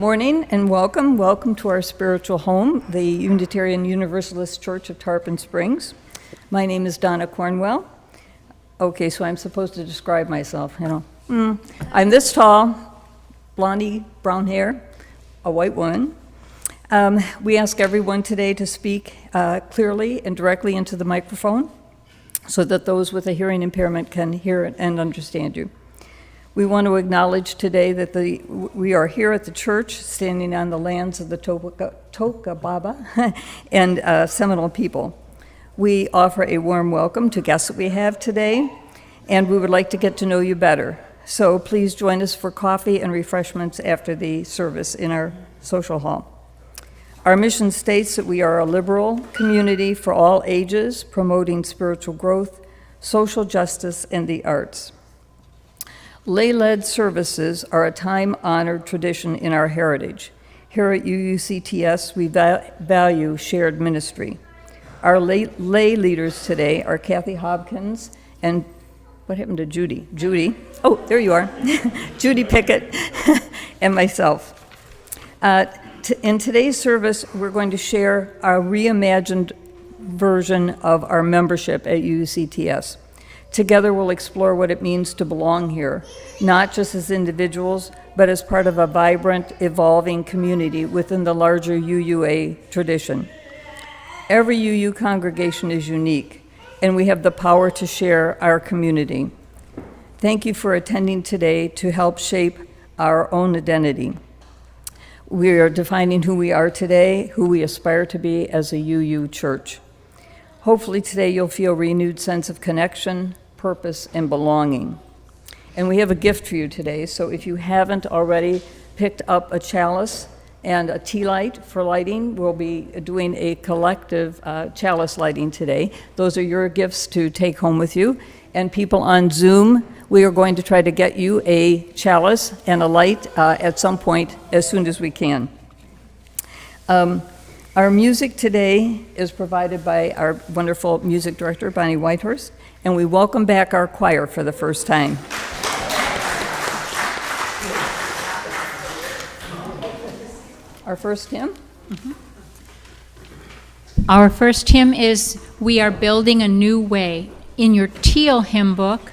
Morning and welcome. Welcome to our spiritual home, the Unitarian Universalist Church of Tarpon Springs. My name is Donna Cornwell. Okay, so I'm supposed to describe myself, I'm this tall, blondie, brown hair, a white woman. We ask everyone today to speak clearly and directly into the microphone so that those with a hearing impairment can hear it and understand you. We want to acknowledge today that we are here at the church, standing on the lands of the Tokababa and Seminole people. We offer a warm welcome to guests that we have today, and we would like to get to know you better. So please join us for coffee and refreshments after the service in our social hall. Our mission states that we are a liberal community for all ages, promoting spiritual growth, social justice, and the arts. Lay-led services are a time-honored tradition in our heritage. Here at UUCTS, we value shared ministry. Our lay leaders today are Kathy Hopkins and, what happened to Judy? Judy, oh, there you are, Judy Pickett, and myself. In today's service, we're going to share our reimagined version of our membership at UUCTS. Together, we'll explore what it means to belong here, not just as individuals, but as part of a vibrant, evolving community within the larger UUA tradition. Every UU congregation is unique, and we have the power to share our community. Thank you for attending today to help shape our own identity. We are defining who we are today, who we aspire to be as a UU church. Hopefully today you'll feel a renewed sense of connection, purpose, and belonging. And we have a gift for you today, so if you haven't already picked up a chalice and a tea light for lighting, we'll be doing a collective chalice lighting today. Those are your gifts to take home with you. And people on Zoom, we are going to try to get you a chalice and a light at some point as soon as we can. Our music today is provided by our wonderful music director, Bonnie Whitehurst, and we welcome back our choir for the first time. Our first hymn? Mm-hmm. Our first hymn is We Are Building a New Way in your Teal hymn book,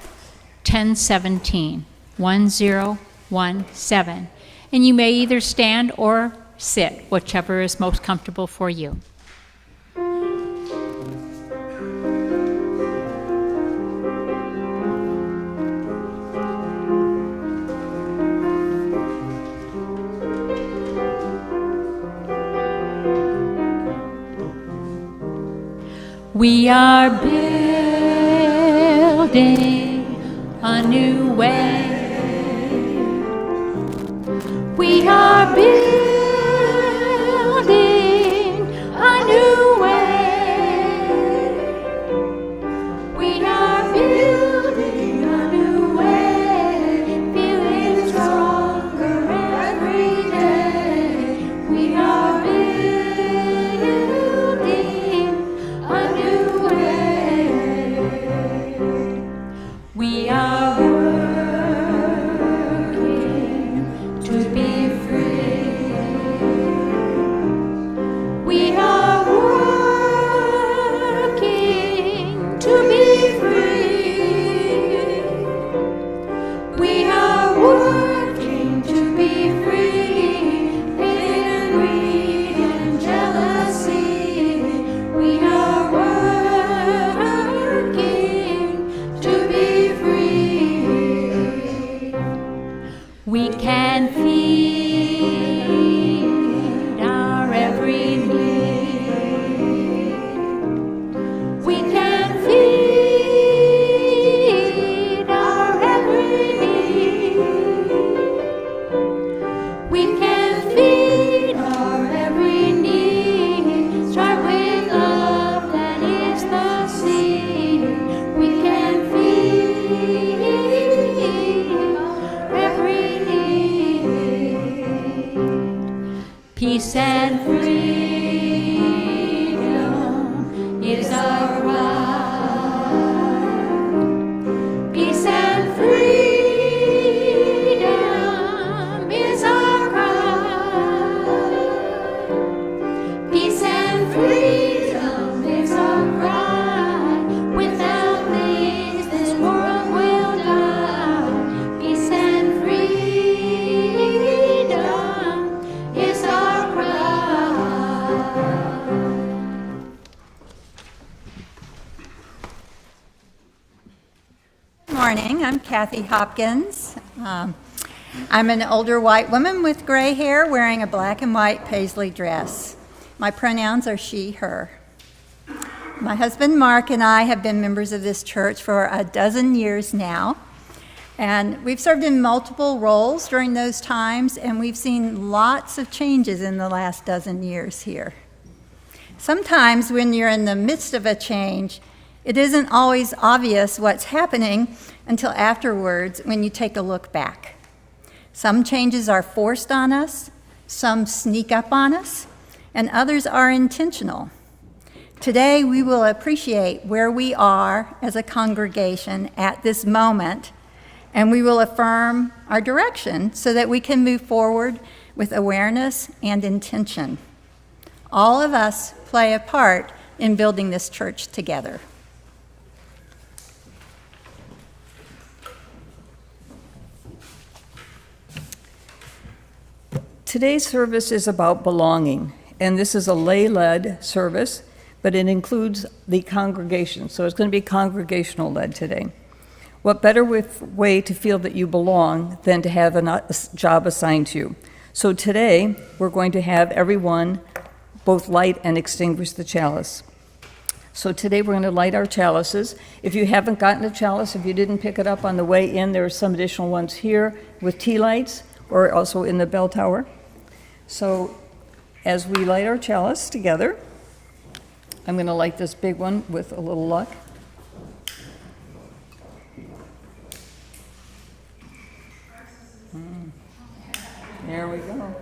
1017, 1017. And you may either stand or sit, whichever is most comfortable for you. We are building a new way. We are building a new way. We are building a new way, feeling stronger every day. We are building a new way. We are working to be free. We are working to be free. We are working to be free. Hate and greed and jealousy. We are working to be free. We can feed our every need. We can feed our every need. We can feed our every need. Start with love, that is the seed. We can feed our every need. Peace and freedom is our right. Peace and freedom is our right. Kathy Hopkins. I'm an older white woman with gray hair wearing a black and white paisley dress. My pronouns are she, her. My husband Mark and I have been members of this church for a dozen years now, and we've served in multiple roles during those times, and we've seen lots of changes in the last dozen years here. Sometimes when you're in the midst of a change, it isn't always obvious what's happening until afterwards when you take a look back. Some changes are forced on us, some sneak up on us, and others are intentional. Today, we will appreciate where we are as a congregation at this moment, and we will affirm our direction so that we can move forward with awareness and intention. All of us play a part in building this church together. Today's service is about belonging, and this is a lay-led service, but it includes the congregation, so it's going to be congregational-led today. What better way to feel that you belong than to have a job assigned to you? So today, we're going to have everyone both light and extinguish the chalice. So today, we're going to light our chalices. If you haven't gotten a chalice, if you didn't pick it up on the way in, there are some additional ones here with tea lights, or also in the bell tower. So as we light our chalice together, I'm going to light this big one with a little luck. There we go.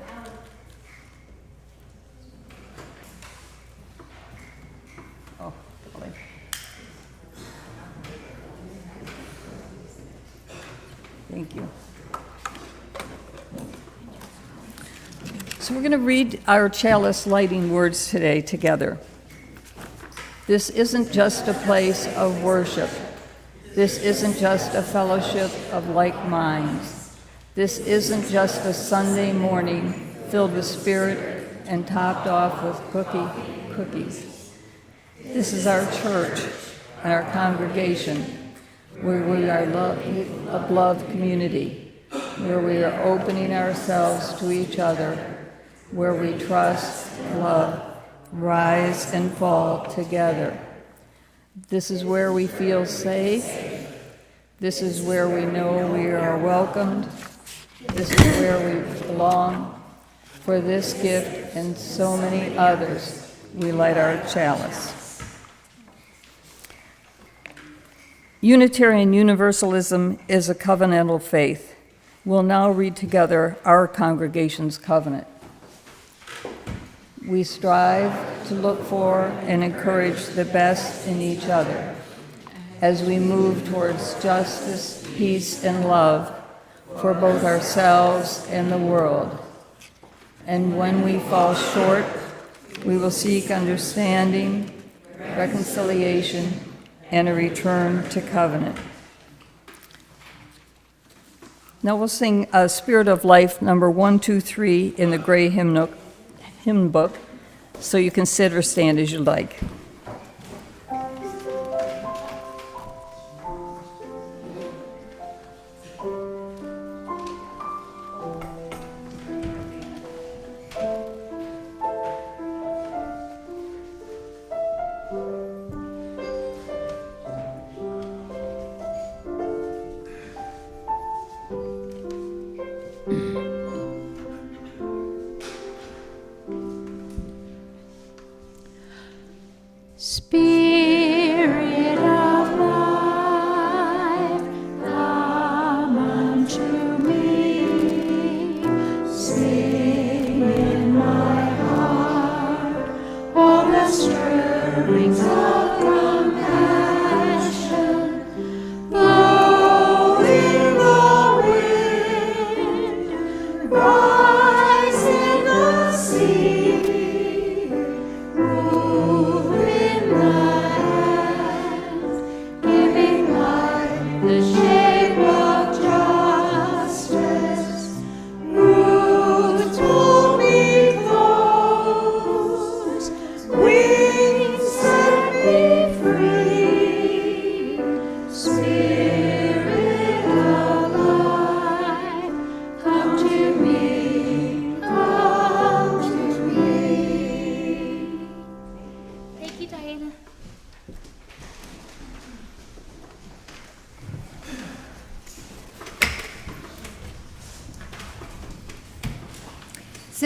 Oh, golly. Thank you. So we're going to read our chalice lighting words today together. This isn't just a place of worship. This isn't just a fellowship of like minds. This isn't just a Sunday morning filled with spirit and topped off with cookies. This is our church and our congregation, where we are a beloved community, where we are opening ourselves to each other, where we trust, love, rise and fall together. This is where we feel safe. This is where we know we are welcomed. This is where we belong. For this gift and so many others, we light our chalice. Unitarian Universalism is a covenantal faith. We'll now read together our congregation's covenant. We strive to look for and encourage the best in each other as we move towards justice, peace, and love for both ourselves and the world. And when we fall short, we will seek understanding, reconciliation, and a return to covenant. Now we'll sing Spirit of Life, number 123 in the gray hymn book, so you can sit or stand as you like. Spirit of life, come unto me. Sing in my heart all the stirrings of compassion. Blow in the wind, rise in the sea. Rule in the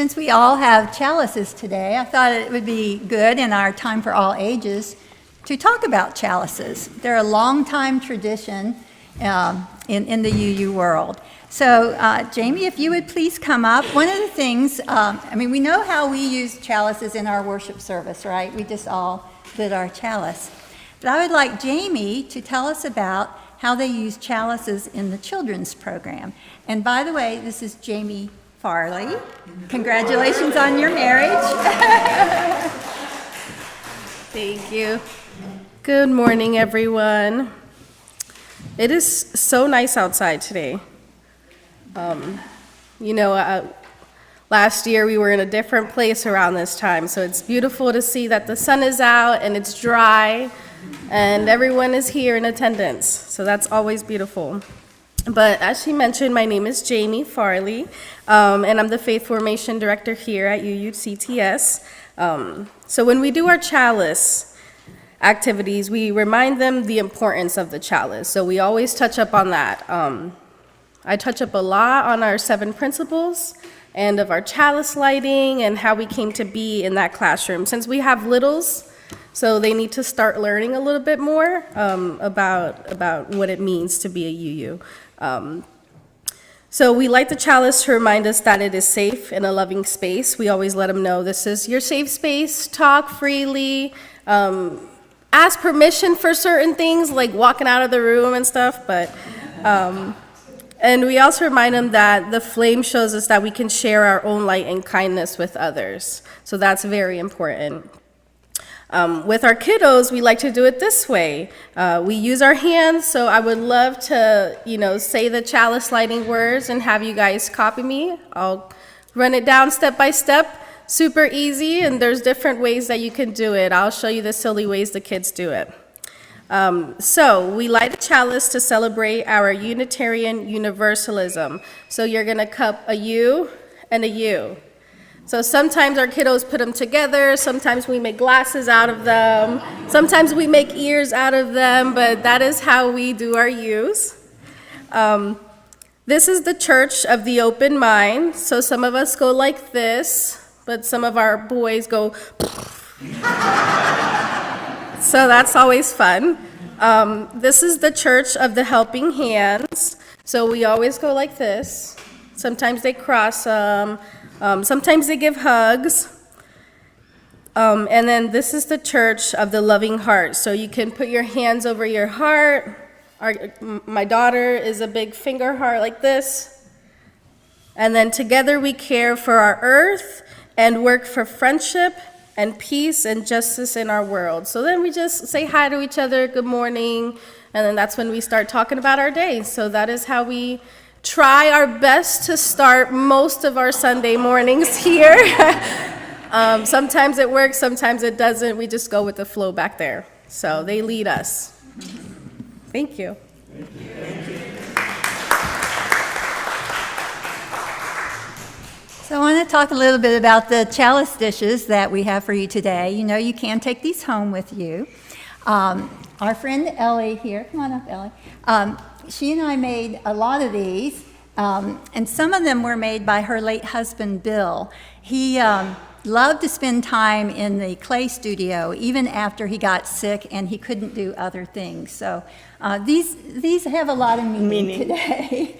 since we all have chalices today, I thought it would be good in our time for all ages to talk about chalices. They're a long-time tradition in the UU world. So, Jamie, if you would please come up. One of the things, we know how we use chalices in our worship service, right? We just all lit our chalice. But I would like Jamie to tell us about how they use chalices in the children's program. And by the way, this is Jamie Farley. Congratulations on your marriage. Thank you. Good morning, everyone. It is so nice outside today. Last year we were in a different place around this time, so it's beautiful to see that the sun is out and it's dry and everyone is here in attendance, so that's always beautiful. But as she mentioned, my name is Jamie Farley, and I'm the Faith Formation Director here at UUCTS. So when we do our chalice activities, we remind them the importance of the chalice. So we always touch up on that. I touch up a lot on our 7 principles and of our chalice lighting and how we came to be in that classroom. Since we have littles, so they need to start learning a little bit more about what it means to be a UU. So we light the chalice to remind us that it is safe in a loving space. We always let them know this is your safe space, talk freely, ask permission for certain things like walking out of the room and stuff, but and we also remind them that the flame shows us that we can share our own light and kindness with others. So that's very important. With our kiddos, we like to do it this way. We use our hands, so I would love to, say the chalice lighting words and have you guys copy me. I'll run it down step by step, super easy, and there's different ways that you can do it. I'll show you the silly ways the kids do it. So we light a chalice to celebrate our Unitarian Universalism. So you're gonna cup a U and a U. So sometimes our kiddos put them together, sometimes we make glasses out of them, sometimes we make ears out of them, but that is how we do our U's. This is the Church of the Open Mind. So some of us go like this, but some of our boys go so that's always fun. This is the Church of the Helping Hands. So we always go like this. Sometimes they cross them. Sometimes they give hugs. And then this is the Church of the Loving Heart. So you can put your hands over your heart. My daughter is a big finger heart like this. And then together we care for our earth and work for friendship and peace and justice in our world. So then we just say hi to each other, good morning, and then that's when we start talking about our day. So that is how we try our best to start most of our Sunday mornings here. Sometimes it works, sometimes it doesn't. We just go with the flow back there. So they lead us. Thank you. So I want to talk a little bit about the chalice dishes that we have for you today. You can take these home with you. Our friend Ellie here, come on up, Ellie. She and I made a lot of these, and some of them were made by her late husband, Bill. He loved to spend time in the clay studio, even after he got sick and he couldn't do other things. So these have a lot of meaning today.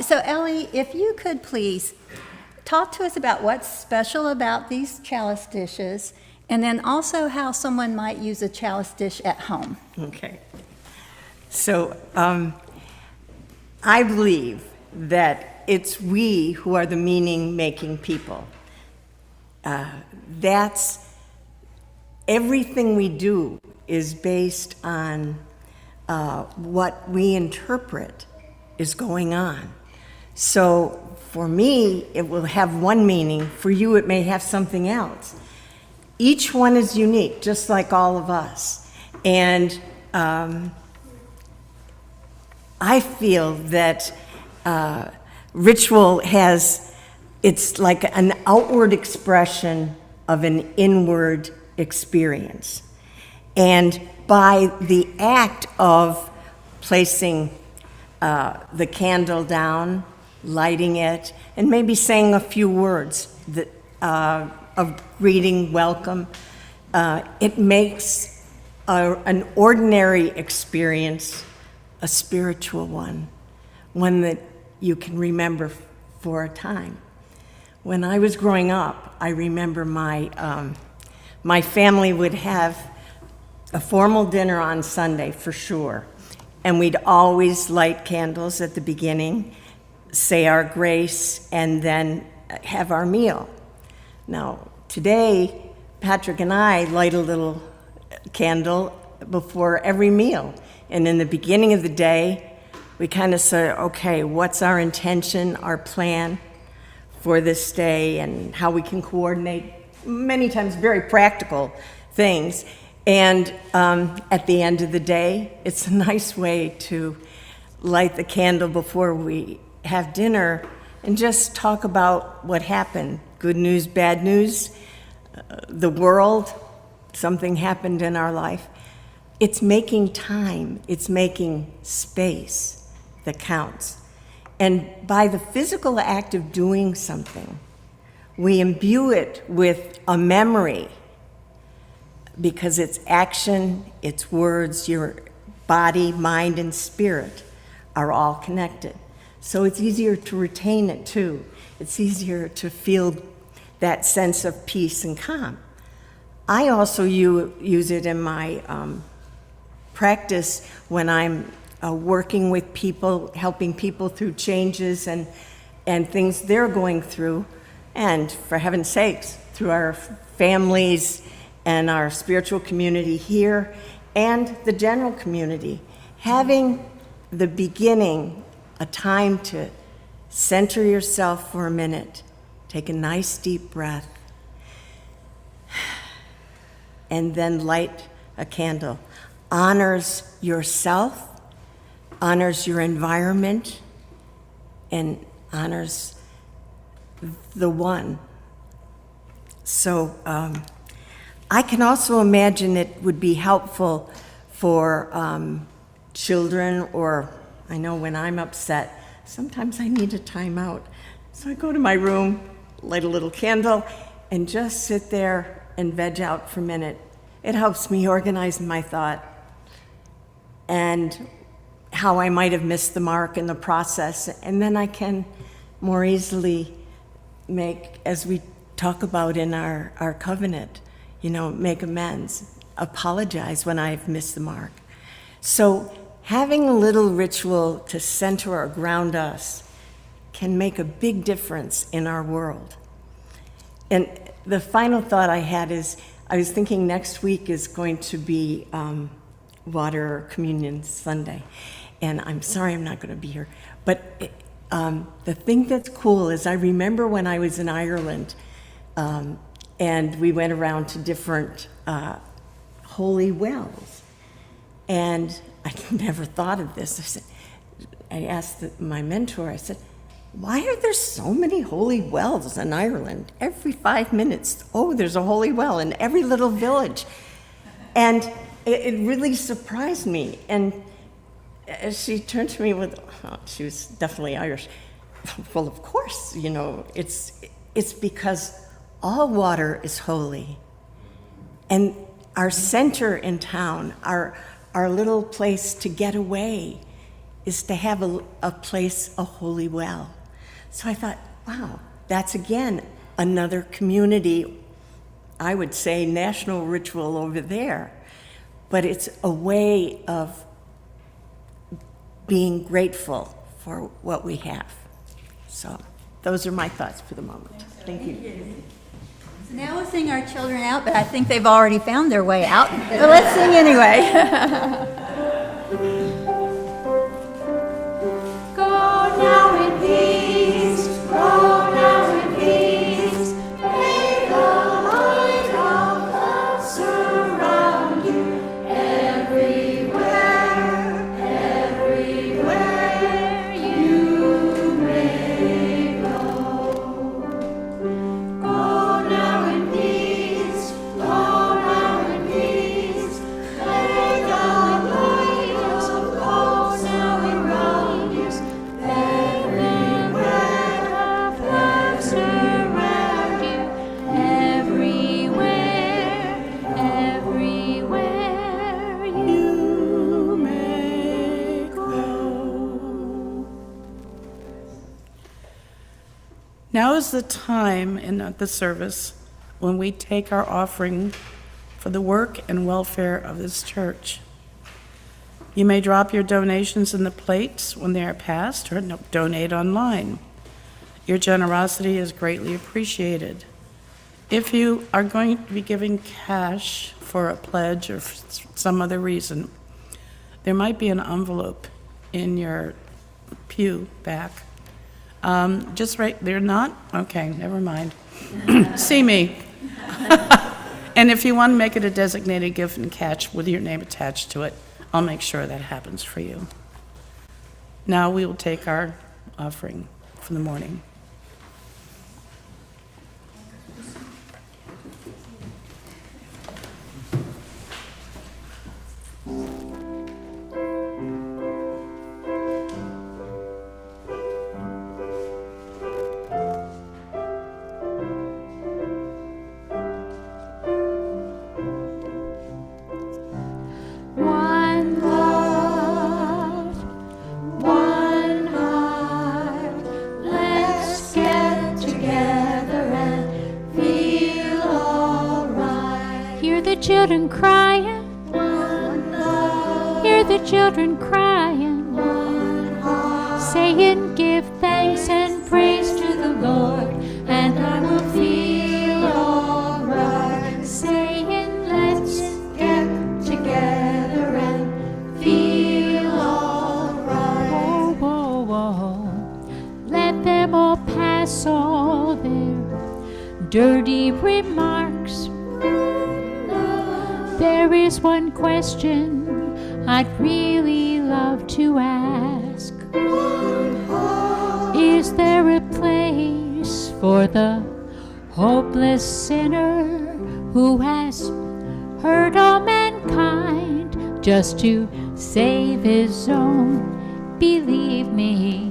So Ellie, if you could please talk to us about what's special about these chalice dishes, and then also how someone might use a chalice dish at home. Okay. So I believe that it's we who are the meaning-making people. That's everything we do is based on what we interpret is going on. So for me, it will have one meaning. For you, it may have something else. Each one is unique, just like all of us. And I feel that ritual it's like an outward expression of an inward experience. And by the act of placing the candle down, lighting it, and maybe saying a few words of greeting, welcome. It makes an ordinary experience a spiritual one that you can remember for a time. When I was growing up, I remember my family would have a formal dinner on Sunday for sure, and we'd always light candles at the beginning, say our grace, and then have our meal. Now, today, Patrick and I light a little candle before every meal, and in the beginning of the day, we kind of say, okay, what's our intention, our plan for this day, and how we can coordinate many times very practical things. And at the end of the day, it's a nice way to light the candle before we have dinner and just talk about what happened. Good news, bad news, the world, something happened in our life. It's making time, it's making space that counts. And by the physical act of doing something, we imbue it with a memory, because it's action, it's words, your body, mind, and spirit are all connected. So it's easier to retain it too. It's easier to feel that sense of peace and calm. I also use it in my practice when I'm working with people, helping people through changes and things they're going through, and for heaven's sakes, through our families and our spiritual community here and the general community. Having the beginning, a time to center yourself for a minute, take a nice deep breath, and then light a candle, honors yourself, honors your environment, and honors the one. So I can also imagine it would be helpful for children, or I know when I'm upset, sometimes I need a time out. So I go to my room, light a little candle, and just sit there and veg out for a minute. It helps me organize my thought and how I might have missed the mark in the process, and then I can more easily make, as we talk about in our covenant, make amends, apologize when I've missed the mark. So having a little ritual to center or ground us can make a big difference in our world. And the final thought I had is, I was thinking next week is going to be Water Communion Sunday. And I'm sorry I'm not going to be here. But the thing that's cool is I remember when I was in Ireland, and we went around to different holy wells. And I never thought of this. I asked my mentor, I said, why are there so many holy wells in Ireland? Every 5 minutes, there's a holy well in every little village. And it really surprised me. And she turned to me with, she was definitely Irish. Well, of course, it's because all water is holy. And our center in town, our little place to get away, is to have a place, a holy well. So I thought, wow, that's again another community, I would say national ritual over there. But it's a way of being grateful for what we have. So those are my thoughts for the moment. Thank you. So now we'll sing our children out, but I think they've already found their way out. But let's sing anyway. Go now in peace, may the Now is the time in the service when we take our offering for the work and welfare of this church. You may drop your donations in the plates when they are passed or donate online. Your generosity is greatly appreciated. If you are going to be giving cash for a pledge or for some other reason, there might be an envelope in your pew back. Just right, they're not? Okay, never mind. See me. And if you want to make it a designated gift and catch with your name attached to it, I'll make sure that happens for you. Now we will take our offering for the morning. One love, one heart. Let's get together and feel alright. Hear the children crying. One love. Hear the children crying. One heart. Saying, give thanks and praise to the Lord, and I will feel alright. Saying, let's get together and feel alright. Whoa, whoa, whoa. Let them all pass all their dirty remarks. There is one question I'd really love to ask. Is there a place for the hopeless sinner who has hurt all mankind just to save his own? Believe me,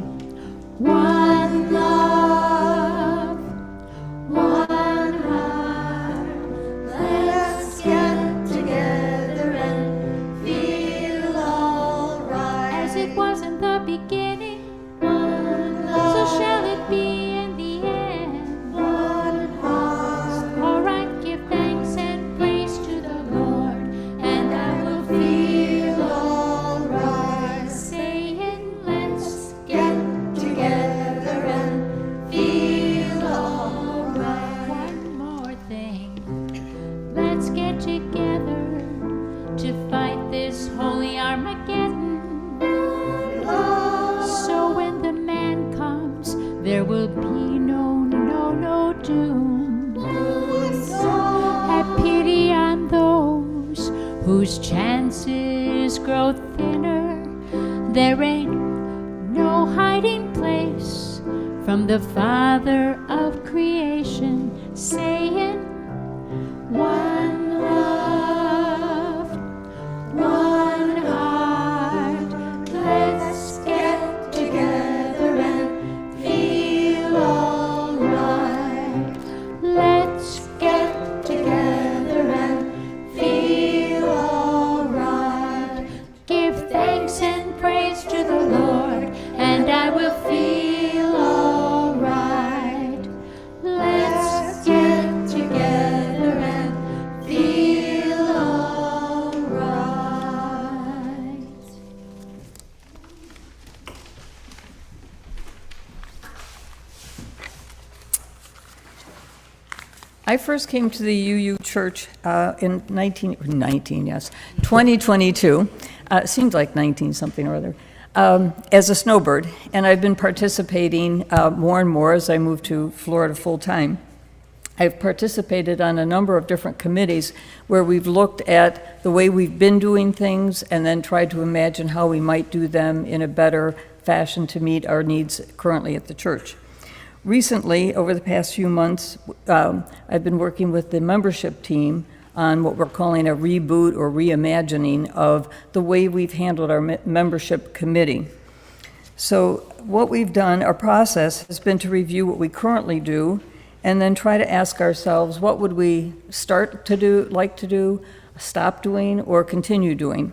one love, one heart. Let's get together and feel alright. As it was in the beginning, one love, so shall it be in the end. One heart. Alright, give thanks and praise to the Lord, and I will feel alright. Saying, let's get together and feel alright. One more thing. Let's get together to fight this holy Armageddon. So when the man comes, there will be no doom. Have pity on those whose chances grow thinner. There ain't no hiding place from the Father of creation, saying, one love, one heart. Let's get together and feel alright. Let's get together and feel alright. Give thanks and praise to the Lord, and I will feel alright. Let's get together and feel alright. I first came to the UU Church in 2022. Seems like 19 something or other, as a snowbird, and I've been participating more and more as I moved to Florida full time. I've participated on a number of different committees where we've looked at the way we've been doing things and then tried to imagine how we might do them in a better fashion to meet our needs currently at the church. Recently, over the past few months, I've been working with the membership team on what we're calling a reboot or reimagining of the way we've handled our membership committee. So what we've done, our process has been to review what we currently do and then try to ask ourselves, what would we start to do, like to do, stop doing, or continue doing?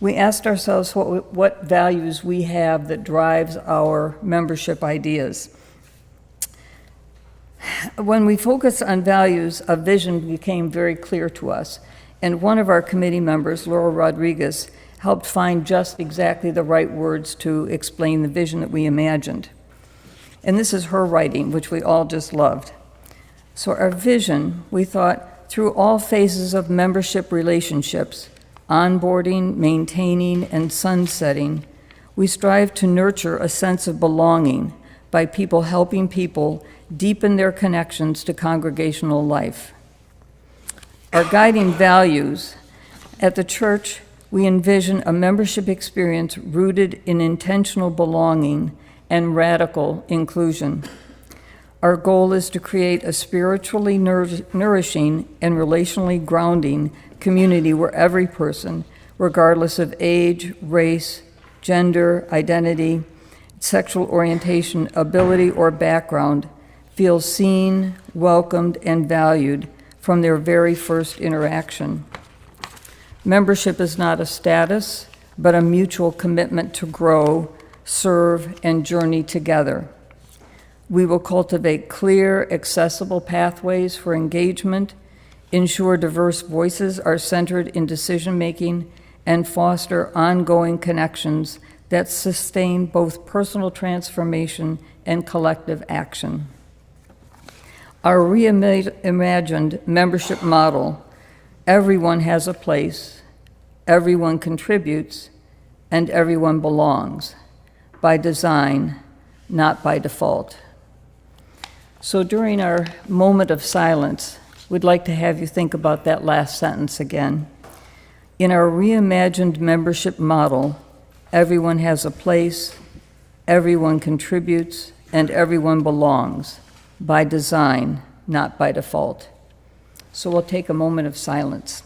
We asked ourselves what values we have that drives our membership ideas. When we focused on values, a vision became very clear to us. And one of our committee members, Laura Rodriguez, helped find just exactly the right words to explain the vision that we imagined. And this is her writing, which we all just loved. So our vision, we thought, through all phases of membership relationships, onboarding, maintaining, and sunsetting, we strive to nurture a sense of belonging by people helping people deepen their connections to congregational life. Our guiding values at the church, we envision a membership experience rooted in intentional belonging and radical inclusion. Our goal is to create a spiritually nourishing and relationally grounding community where every person, regardless of age, race, gender, identity, sexual orientation, ability, or background, feels seen, welcomed, and valued from their very first interaction. Membership is not a status, but a mutual commitment to grow, serve, and journey together. We will cultivate clear, accessible pathways for engagement, ensure diverse voices are centered in decision-making, and foster ongoing connections that sustain both personal transformation and collective action. Our reimagined membership model, everyone has a place, everyone contributes, and everyone belongs, by design, not by default. So during our moment of silence, we'd like to have you think about that last sentence again. In our reimagined membership model, everyone has a place, everyone contributes, and everyone belongs, by design, not by default. So we'll take a moment of silence.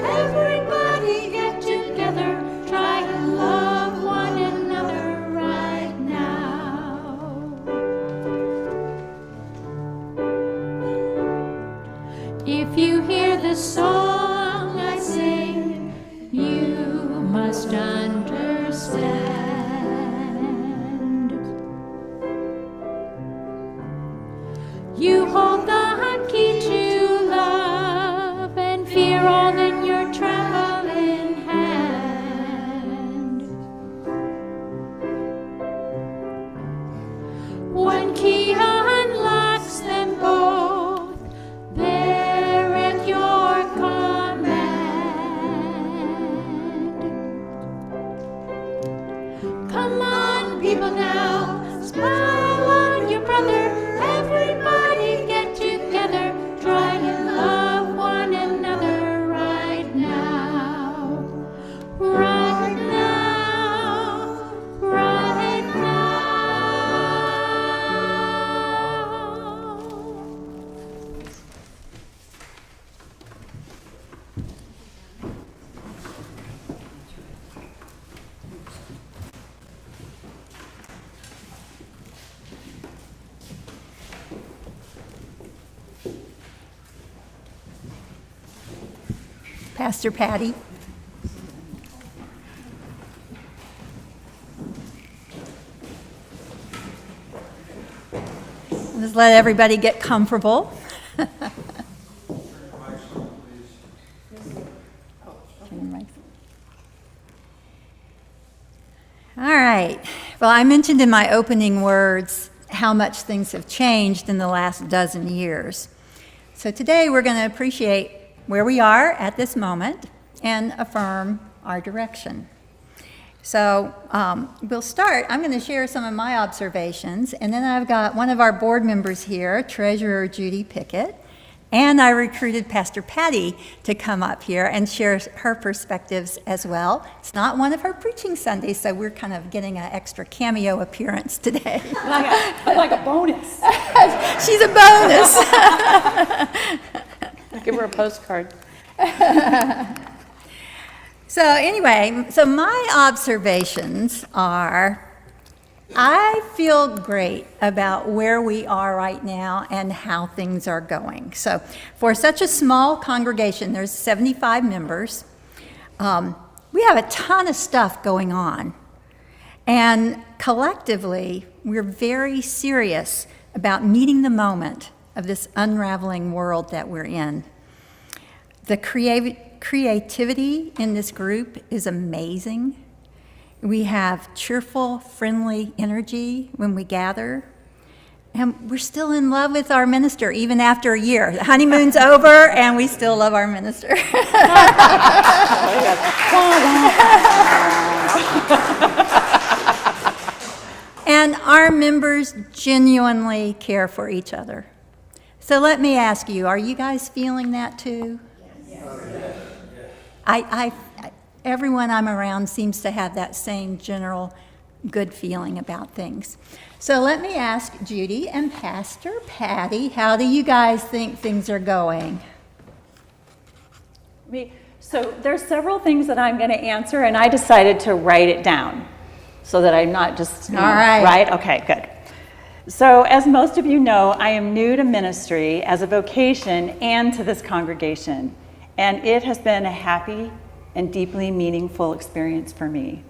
Everybody get together, try and love one another right. must understand. You hold the key to love and fear all in your trembling hand. One key unlocks them both, there at your command. Come on, people, now, smile on your brother. Everybody get together, try to love one another right now. Right now, right now. Pastor Patty. Just let everybody get comfortable. All right. Well, I mentioned in my opening words how much things have changed in the last dozen years. So today we're going to appreciate where we are at this moment and affirm our direction. So we'll start. I'm going to share some of my observations, and then I've got one of our board members here, Treasurer Judy Pickett, and I recruited Pastor Patty to come up here and share her perspectives as well. It's not one of her preaching Sundays, so we're kind of getting an extra cameo appearance today. like a bonus. She's a bonus. Give her a postcard. So anyway, so my observations are, I feel great about where we are right now and how things are going. So for such a small congregation, there's 75 members, we have a ton of stuff going on. And collectively, we're very serious about meeting the moment of this unraveling world that we're in. The creativity in this group is amazing. We have cheerful, friendly energy when we gather. And we're still in love with our minister, even after a year. The honeymoon's over, and we still love our minister. And our members genuinely care for each other. So let me ask you, are you guys feeling that too? Everyone I'm around seems to have that same general good feeling about things. So let me ask Judy and Pastor Patty, how do you guys think things are going? So there's several things that I'm going to answer, and I decided to write it down so that I'm not just, All right. Right? Okay, good. So as most of you know, I am new to ministry as a vocation and to this congregation, and it has been a happy and deeply meaningful experience for me.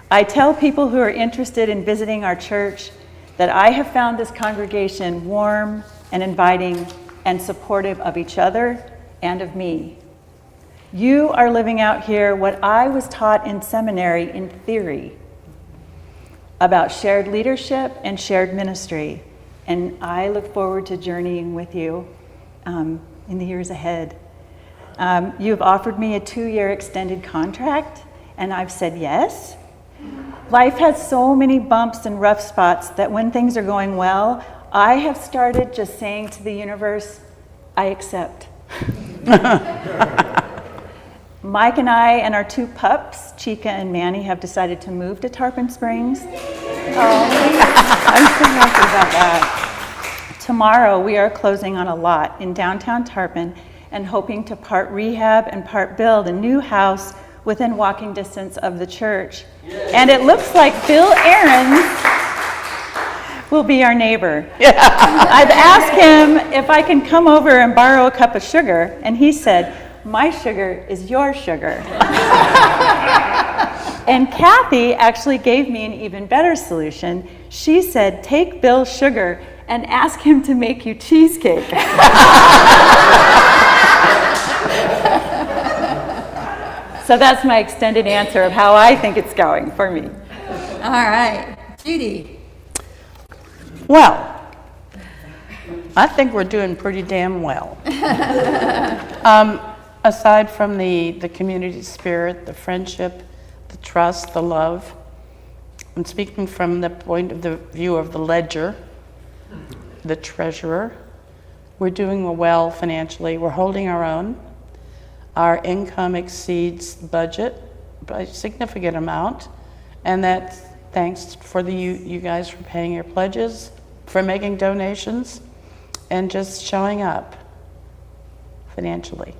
I tell people who are interested in visiting our church that I have found this congregation warm and inviting and supportive of each other and of me. You are living out here what I was taught in seminary in theory about shared leadership and shared ministry, and I look forward to journeying with you in the years ahead. You have offered me a 2-year extended contract, and I've said yes. Life has so many bumps and rough spots that when things are going well, I have started just saying to the universe, I accept. Mike and I and our 2 pups, Chica and Manny, have decided to move to Tarpon Springs. I'm so happy about that. Tomorrow, we are closing on a lot in downtown Tarpon and hoping to part rehab and part build a new house within walking distance of the church. And it looks like Bill Aarons will be our neighbor. I've asked him if I can come over and borrow a cup of sugar, and he said, my sugar is your sugar. And Kathy actually gave me an even better solution. She said, take Bill's sugar and ask him to make you cheesecake. So that's my extended answer of how I think it's going for me. All right. Judy. Well, I think we're doing pretty damn well. Aside from the community spirit, the friendship, the trust, the love, I'm speaking from the point of the view of the ledger, the treasurer. We're doing well financially. We're holding our own. Our income exceeds the budget by a significant amount, and that's thanks for you guys for paying your pledges, for making donations, and just showing up financially.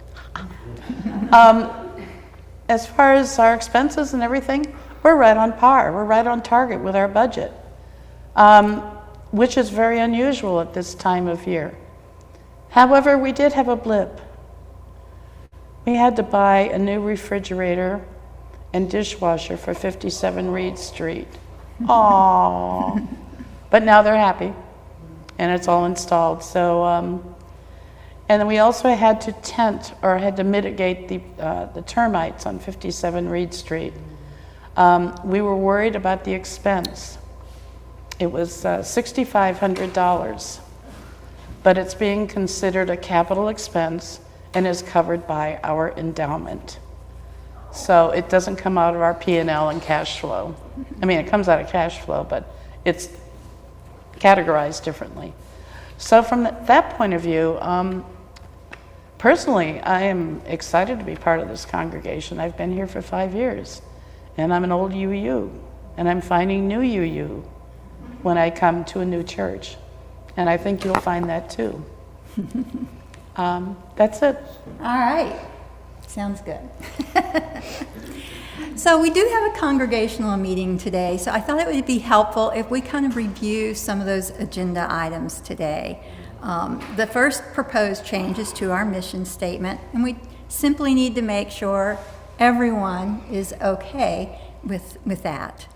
As far as our expenses and everything, we're right on par. We're right on target with our budget, which is very unusual at this time of year. However, we did have a blip. We had to buy a new refrigerator and dishwasher for 57 Reed Street. Aww. But now they're happy, and it's all installed. So, and then we also had to had to mitigate the termites on 57 Reed Street. We were worried about the expense. It was $6,500, but it's being considered a capital expense and is covered by our endowment. So it doesn't come out of our P&L and cash flow. I mean, it comes out of cash flow, but it's categorized differently. So from that point of view, personally, I am excited to be part of this congregation. I've been here for 5 years, and I'm an old UU, and I'm finding new UU when I come to a new church. And I think you'll find that too. That's it. All right. Sounds good. So we do have a congregational meeting today, so I thought it would be helpful if we kind of review some of those agenda items today. The first proposed change is to our mission statement, and we simply need to make sure everyone is okay with that.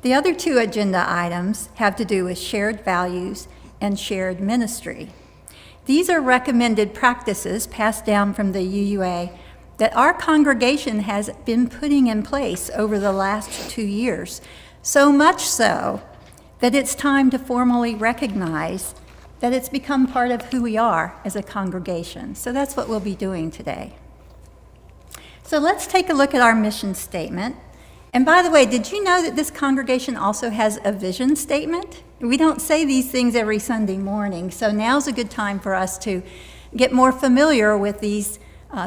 The other two agenda items have to do with shared values and shared ministry. These are recommended practices passed down from the UUA that our congregation has been putting in place over the last 2 years, so much so that it's time to formally recognize that it's become part of who we are as a congregation. So that's what we'll be doing today. So let's take a look at our mission statement. And by the way, did you know that this congregation also has a vision statement? We don't say these things every Sunday morning, so now's a good time for us to get more familiar with these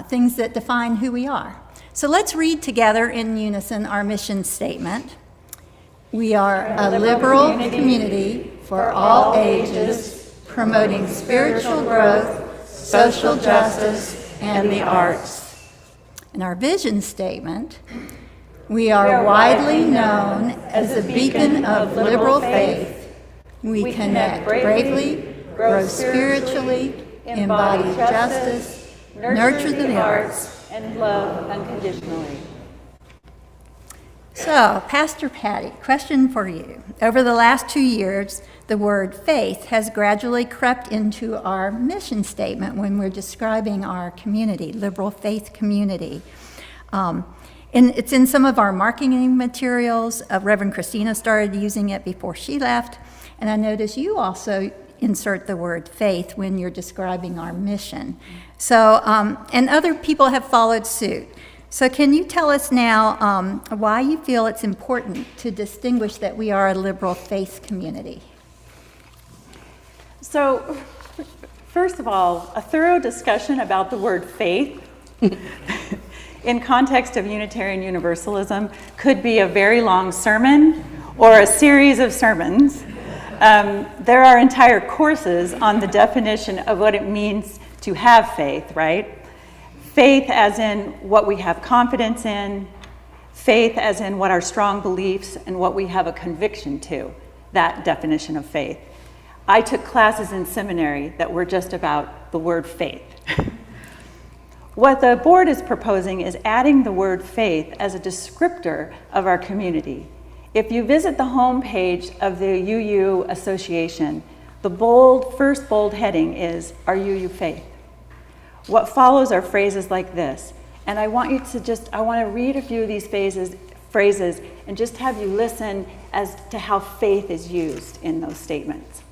things that define who we are. So let's read together in unison our mission statement. We are a liberal community for all ages, promoting spiritual growth, social justice, and the arts. In our vision statement, we are widely known as a beacon of liberal faith. We connect bravely, grow spiritually, embody justice, nurture the arts, and love unconditionally. So, Pastor Patty, question for you. Over the last 2 years, the word faith has gradually crept into our mission statement when we're describing our community, liberal faith community. And it's in some of our marketing materials. Reverend Christina started using it before she left. And I notice you also insert the word faith when you're describing our mission. So, and other people have followed suit. So can you tell us now why you feel it's important to distinguish that we are a liberal faith community? So, first of all, a thorough discussion about the word faith in context of Unitarian Universalism could be a very long sermon or a series of sermons. There are entire courses on the definition of what it means to have faith, right? Faith as in what we have confidence in, faith as in what are strong beliefs and what we have a conviction to, that definition of faith. I took classes in seminary that were just about the word faith. What the board is proposing is adding the word faith as a descriptor of our community. If you visit the homepage of the UU Association, the first bold heading is, Are UU Faith? What follows are phrases like this. And I want to read a few of these phrases and just have you listen as to how faith is used in those statements.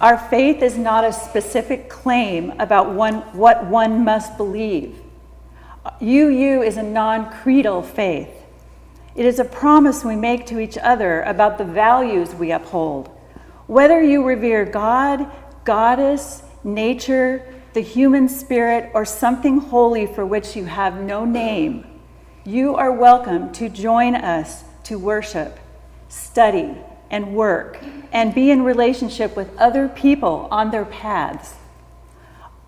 Our faith is not a specific claim about what one must believe. UU is a non-creedal faith. It is a promise we make to each other about the values we uphold. Whether you revere God, goddess, nature, the human spirit, or something holy for which you have no name, you are welcome to join us to worship, study, and work, and be in relationship with other people on their paths.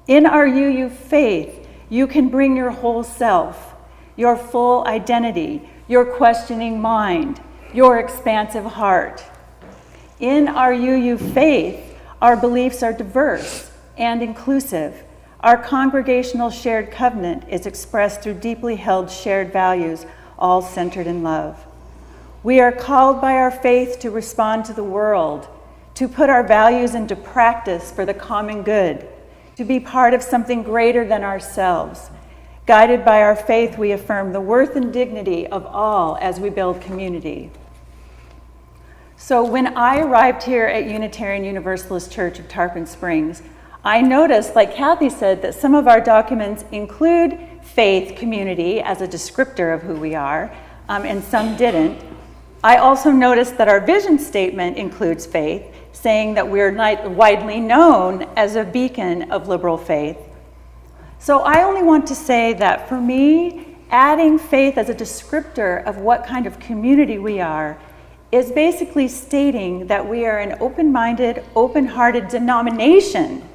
In our UU faith, you can bring your whole self, your full identity, your questioning mind, your expansive heart. In our UU faith, our beliefs are diverse and inclusive. Our congregational shared covenant is expressed through deeply held shared values, all centered in love. We are called by our faith to respond to the world, to put our values into practice for the common good, to be part of something greater than ourselves. Guided by our faith, we affirm the worth and dignity of all as we build community. So when I arrived here at Unitarian Universalist Church of Tarpon Springs, I noticed, like Kathy said, that some of our documents include faith community as a descriptor of who we are, and some didn't. I also noticed that our vision statement includes faith, saying that we're widely known as a beacon of liberal faith. So I only want to say that for me, adding faith as a descriptor of what kind of community we are is basically stating that we are an open-minded, open-hearted denomination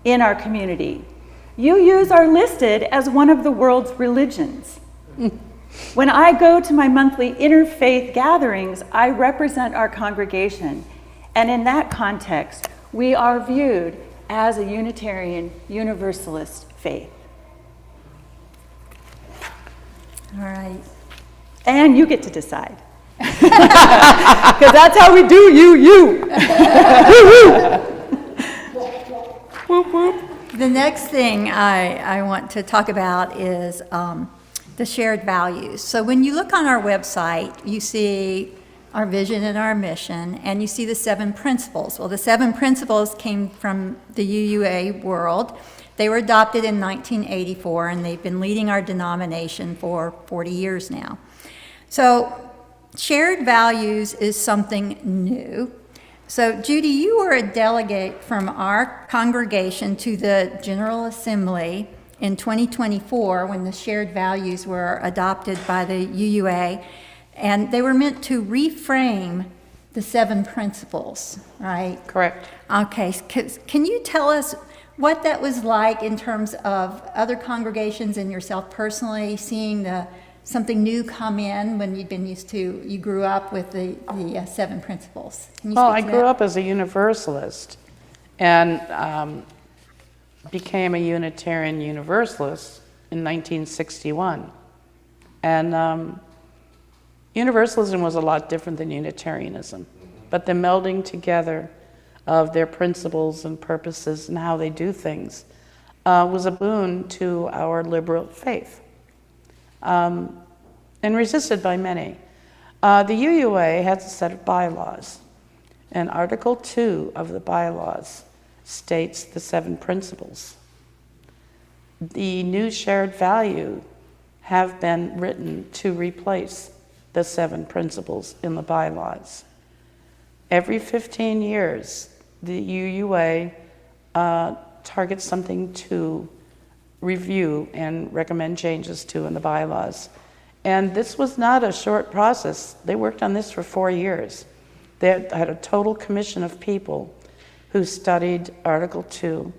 in our community. UUs are listed as one of the world's religions. When I go to my monthly interfaith gatherings, I represent our congregation, and in that context, we are viewed as a Unitarian Universalist faith. All right. And you get to decide. Because that's how we do UU. The next thing I want to talk about is the shared values. So when you look on our website, you see our vision and our mission, and you see the 7 principles. Well, the 7 principles came from the UUA world. They were adopted in 1984, and they've been leading our denomination for 40 years now. So shared values is something new. So Judy, you were a delegate from our congregation to the General Assembly in 2024 when the shared values were adopted by the UUA, and they were meant to reframe the 7 principles, right? Correct. Okay, can you tell us what that was like in terms of other congregations and yourself personally, seeing something new come in when you grew up with the 7 principles? Can you Well, speak I to grew that? up as a Universalist and became a Unitarian Universalist in 1961. And Universalism was a lot different than Unitarianism, but the melding together of their principles and purposes and how they do things was a boon to our liberal faith. And resisted by many. The UUA has a set of bylaws, and Article 2 of the bylaws states the 7 principles. The new shared value have been written to replace the 7 principles in the bylaws. Every 15 years, the UUA targets something to review and recommend changes to in the bylaws. And this was not a short process. They worked on this for 4 years. They had a total commission of people who studied Article 2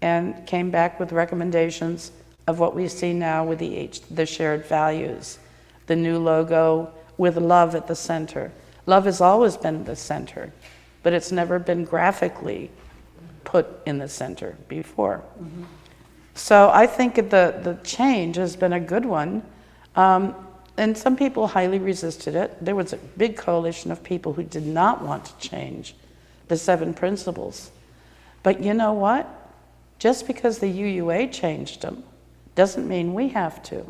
and came back with recommendations of what we see now with the shared values. The new logo with love at the center. Love has always been the center, but it's never been graphically put in the center before. So I think the change has been a good one. And some people highly resisted it. There was a big coalition of people who did not want to change the 7 principles. But you know what? Just because the UUA changed them doesn't mean we have to.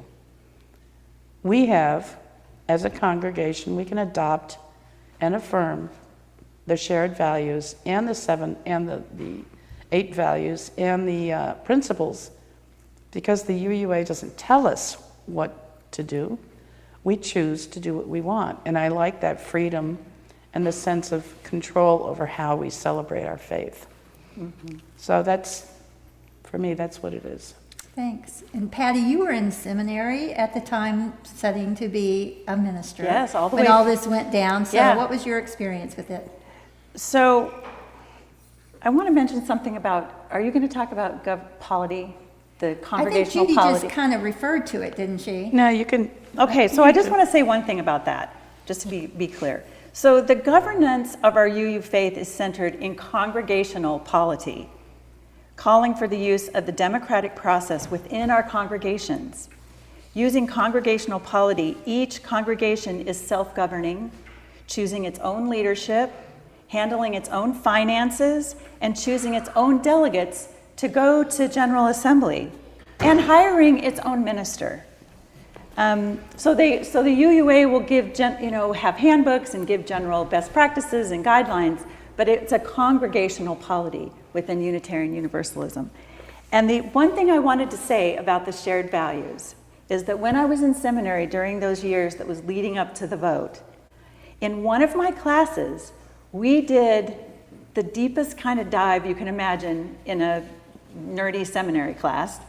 We have, as a congregation, we can adopt and affirm the shared values and the 7 and the 8 values and the principles, because the UUA doesn't tell us what to do. We choose to do what we want. And I like that freedom and the sense of control over how we celebrate our faith. Mm-hmm. So that's, for me, that's what it is. Thanks. And Patty, you were in seminary at the time studying to be a minister. Yes, all the when way. all this went down. So Yeah. what was your experience with it? So I want to mention something about, are you going to talk about polity, the I think congregational Judy polity? just kind of referred to it, didn't she? No, you can. Okay, so I just want to say one thing about that, just to be clear. So the governance of our UU faith is centered in congregational polity, calling for the use of the democratic process within our congregations. Using congregational polity, each congregation is self-governing, choosing its own leadership, handling its own finances, and choosing its own delegates to go to General Assembly, and hiring its own minister. So the UUA will give, have handbooks and give general best practices and guidelines, but it's a congregational polity within Unitarian Universalism. And the one thing I wanted to say about the shared values is that when I was in seminary during those years that was leading up to the vote, in one of my classes, we did the deepest kind of dive you can imagine in a nerdy seminary class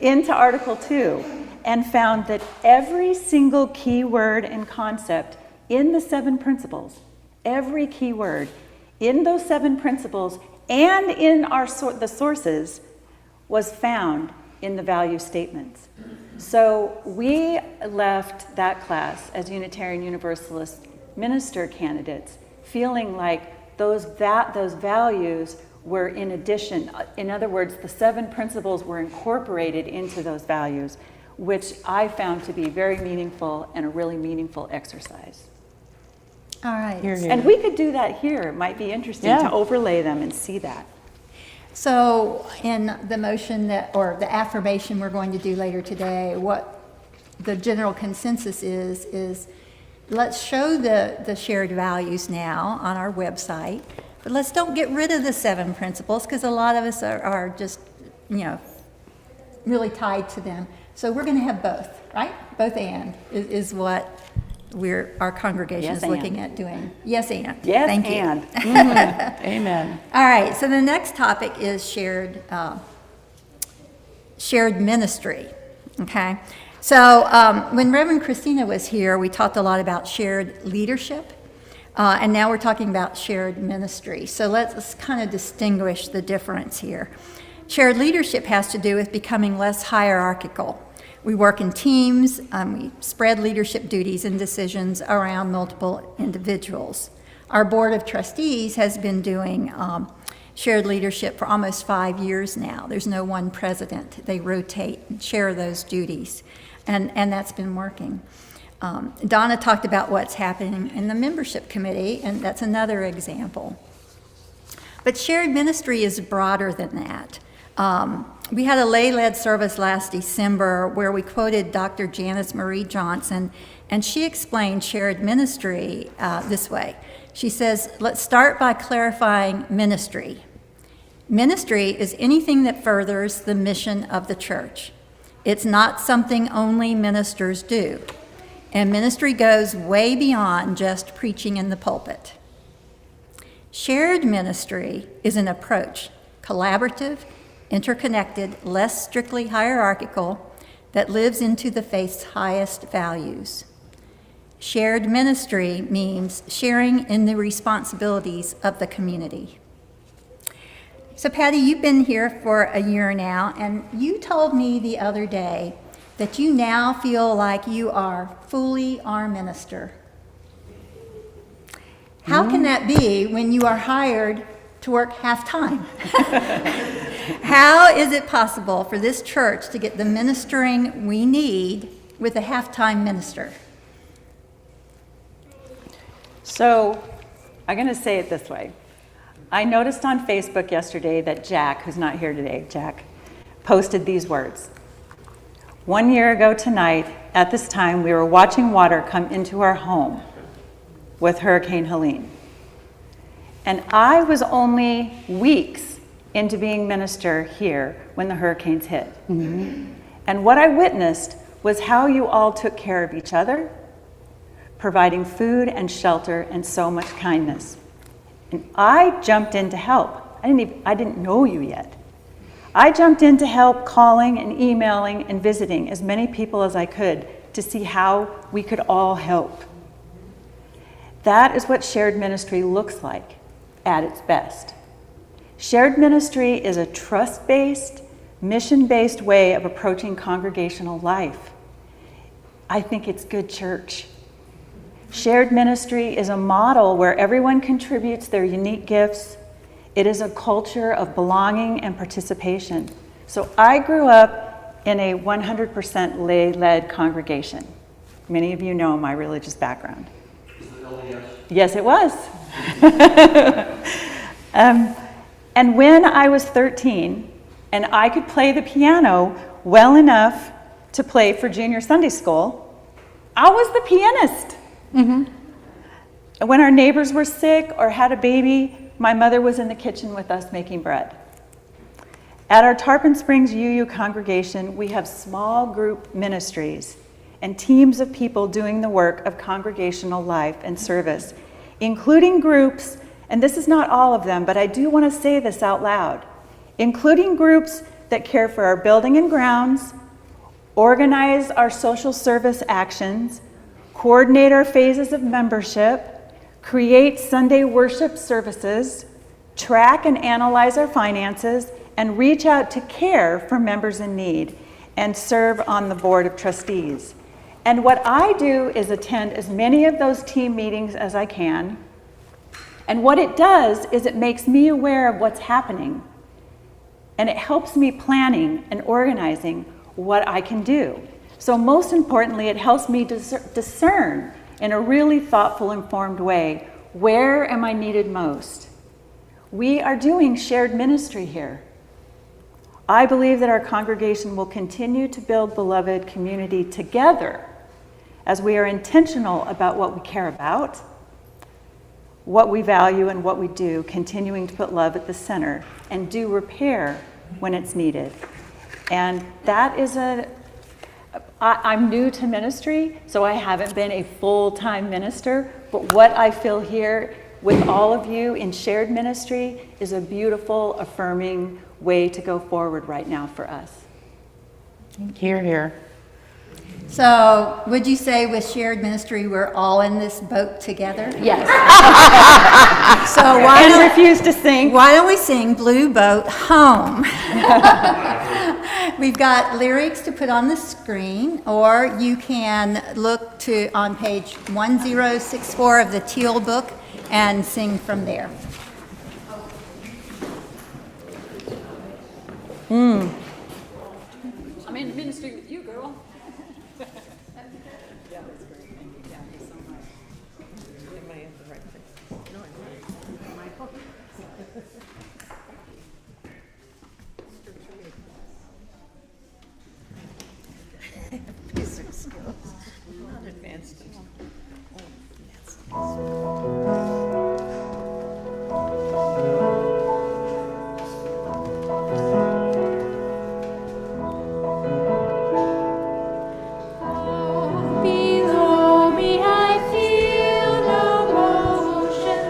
into Article 2. And found that every single key word and concept in the 7 principles, every key word in those 7 principles and in the sources was found in the value statements. So we left that class as Unitarian Universalist minister candidates feeling like those values were in addition. In other words, the 7 principles were incorporated into those values, which I found to be very meaningful and a really meaningful exercise. All right. Here, here. And we could do that here. It might be interesting to overlay them and see that. So in the motion or the affirmation we're going to do later today, what the general consensus is let's show the shared values now on our website, but let's don't get rid of the 7 principles, because a lot of us are just, really tied to them. So we're going to have both, right? Both and is what our congregation is looking at doing. Yes, and. Yes, Thank you. and. Amen. All right, so the next topic is shared ministry, okay? So when Reverend Christina was here, we talked a lot about shared leadership, and now we're talking about shared ministry. So let's kind of distinguish the difference here. Shared leadership has to do with becoming less hierarchical. We work in teams, we spread leadership duties and decisions around multiple individuals. Our board of trustees has been doing shared leadership for almost 5 years now. There's no one president. They rotate and share those duties, and that's been working. Donna talked about what's happening in the membership committee, and that's another example. But shared ministry is broader than that. We had a lay-led service last December where we quoted Dr. Janice Marie Johnson, and she explained shared ministry this way. She says, let's start by clarifying ministry. Ministry is anything that furthers the mission of the church. It's not something only ministers do. And ministry goes way beyond just preaching in the pulpit. Shared ministry is an approach, collaborative, interconnected, less strictly hierarchical, that lives into the faith's highest values. Shared ministry means sharing in the responsibilities of the community. So Patty, you've been here for a year now, and you told me the other day that you now feel like you are fully our minister. How can that be when you are hired to work half-time? How is it possible for this church to get the ministering we need with a half-time minister? So I'm going to say it this way. I noticed on Facebook yesterday that Jack, who's not here today, Jack, posted these words. 1 year ago tonight, at this time, we were watching water come into our home with Hurricane Helene. And I was only weeks into being minister here when the hurricanes hit. Mm-hmm. And what I witnessed was how you all took care of each other, providing food and shelter and so much kindness. And I jumped in to help. I didn't know you yet. I jumped in to help, calling and emailing and visiting as many people as I could to see how we could all help. That is what shared ministry looks like at its best. Shared ministry is a trust-based, mission-based way of approaching congregational life. I think it's good church. Shared ministry is a model where everyone contributes their unique gifts. It is a culture of belonging and participation. So I grew up in a 100% lay-led congregation. Many of you know my religious background. Yes, it was. And when I was 13 and I could play the piano well enough to play for junior Sunday school, I was the pianist. Mm-hmm. When our neighbors were sick or had a baby, my mother was in the kitchen with us making bread. At our Tarpon Springs UU congregation, we have small group ministries and teams of people doing the work of congregational life and service, including groups, and this is not all of them, but I do want to say this out loud, including groups that care for our building and grounds, organize our social service actions, coordinate our phases of membership, create Sunday worship services, track and analyze our finances, and reach out to care for members in need, and serve on the board of trustees. And what I do is attend as many of those team meetings as I can. And what it does is it makes me aware of what's happening. And it helps me planning and organizing what I can do. So most importantly, it helps me discern in a really thoughtful, informed way, where am I needed most? We are doing shared ministry here. I believe that our congregation will continue to build beloved community together as we are intentional about what we care about, what we value and what we do, continuing to put love at the center and do repair when it's needed. And that is I'm new to ministry, so I haven't been a full-time minister, but what I feel here with all of you in shared ministry is a beautiful, affirming way to go forward right now for us. Hear, hear. So would you say with shared ministry, we're all in this boat together? Yes. So And refuse to sing. why don't we sing Blue Boat Home? We've got lyrics to put on the screen, or you can look on page 1064 of the Teal book and sing from there. I'm in ministry with you, girl. Below me I feel no motion,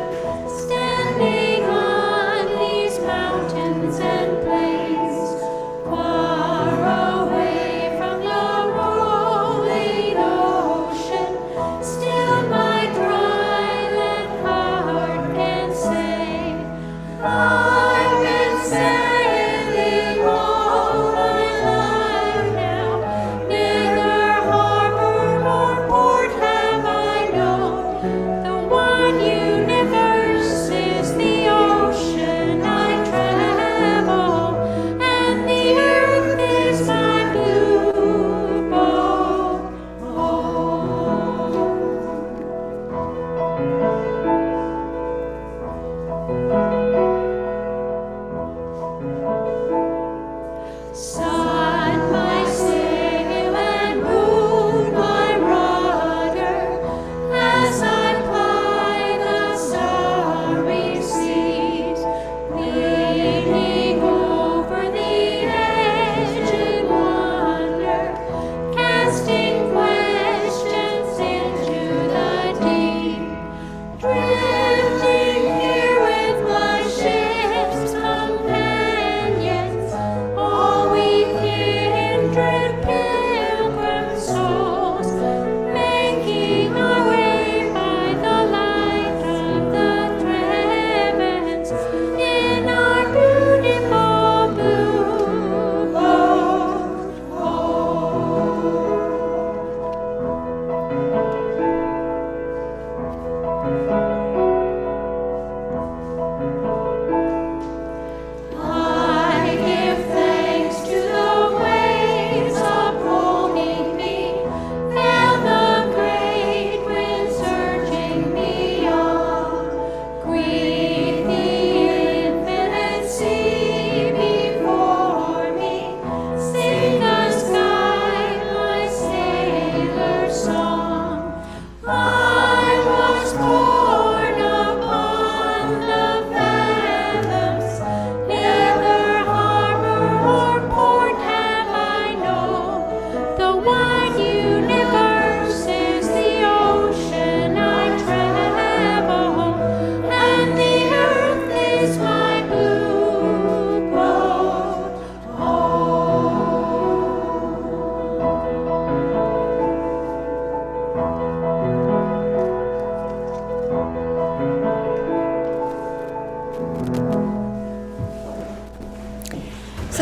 standing on these mountains and plains, far away from the rolling ocean. Still my dry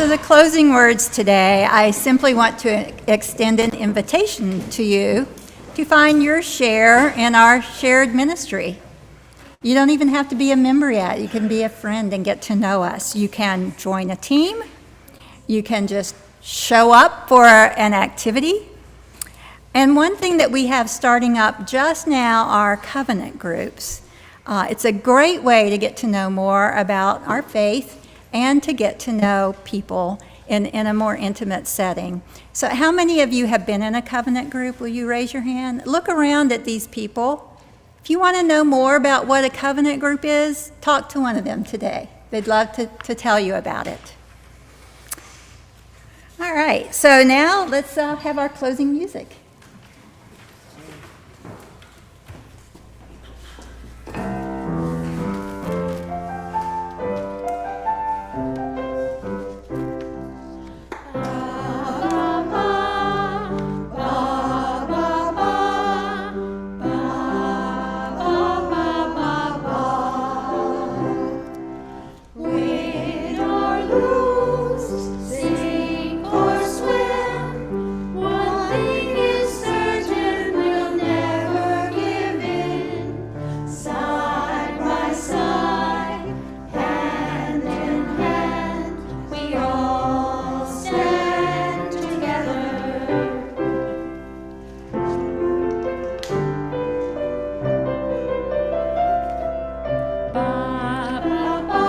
for the closing words today, I simply want to extend an invitation to you to find your share in our shared ministry. You don't even have to be a member yet. You can be a friend and get to know us. You can join a team. You can just show up for an activity. And one thing that we have starting up just now are covenant groups. It's a great way to get to know more about our faith and to get to know people in a more intimate setting. So how many of you have been in a covenant group? Will you raise your hand? Look around at these people. If you want to know more about what a covenant group is, talk to one of them today. They'd love to tell you about it. All right, so now let's have our closing music. Win or lose, sink or swim, one thing is certain, we'll never give in. Side by side, hand in hand, we all stand together. Ba ba ba,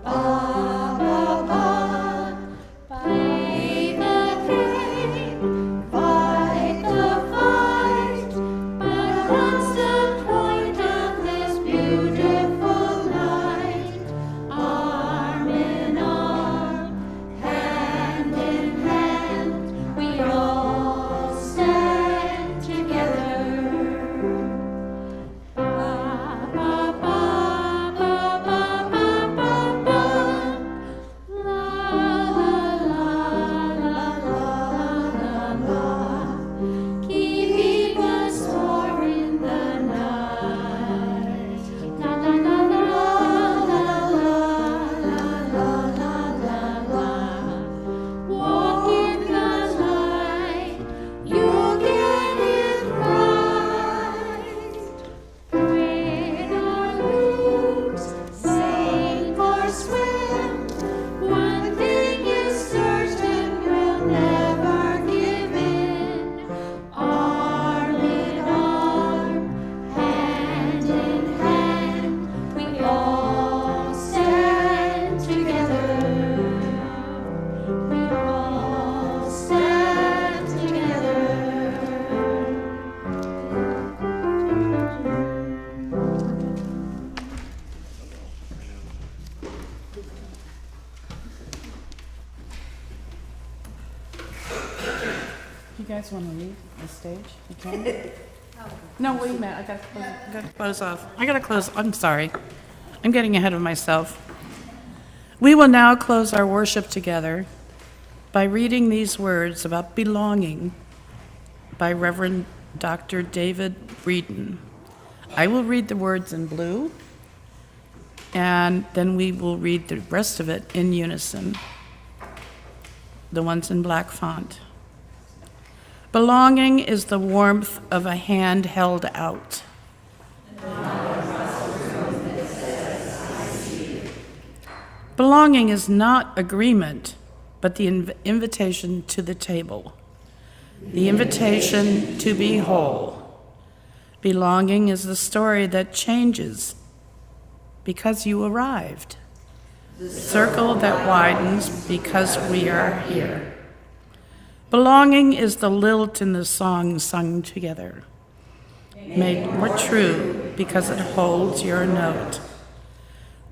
ba ba ba. Play the game, fight the fight. But what's the point of this beautiful night? Arm in arm, hand in hand, we all stand together. Ba ba ba ba ba ba ba ba. La la la la la la la. Keeping us warm in the night. La la la la la la la la la. Walk in the light, you'll get it right. Win or lose, sink or swim, one thing is certain, we'll never give in. Arm in arm, hand in hand, we all stand together. We all stand together. You guys want to leave the stage? You can? No, wait a minute, I gotta close off. I'm sorry. I'm getting ahead of myself. We will now close our worship together by reading these words about belonging by Reverend Dr. David Breeden. I will read the words in blue, and then we will read the rest of it in unison, the ones in black font. Belonging is the warmth of a hand held out. Belonging is not agreement, but the invitation to the table, the invitation to be whole. Belonging is the story that changes because you arrived, the circle that widens because we are here. Belonging is the lilt in the song sung together, made more true because it holds your note.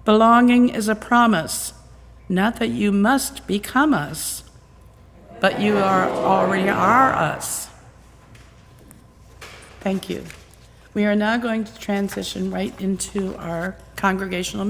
Belonging is a promise, not that you must become us, but you already are us. Thank you. We are now going to transition right into our congregational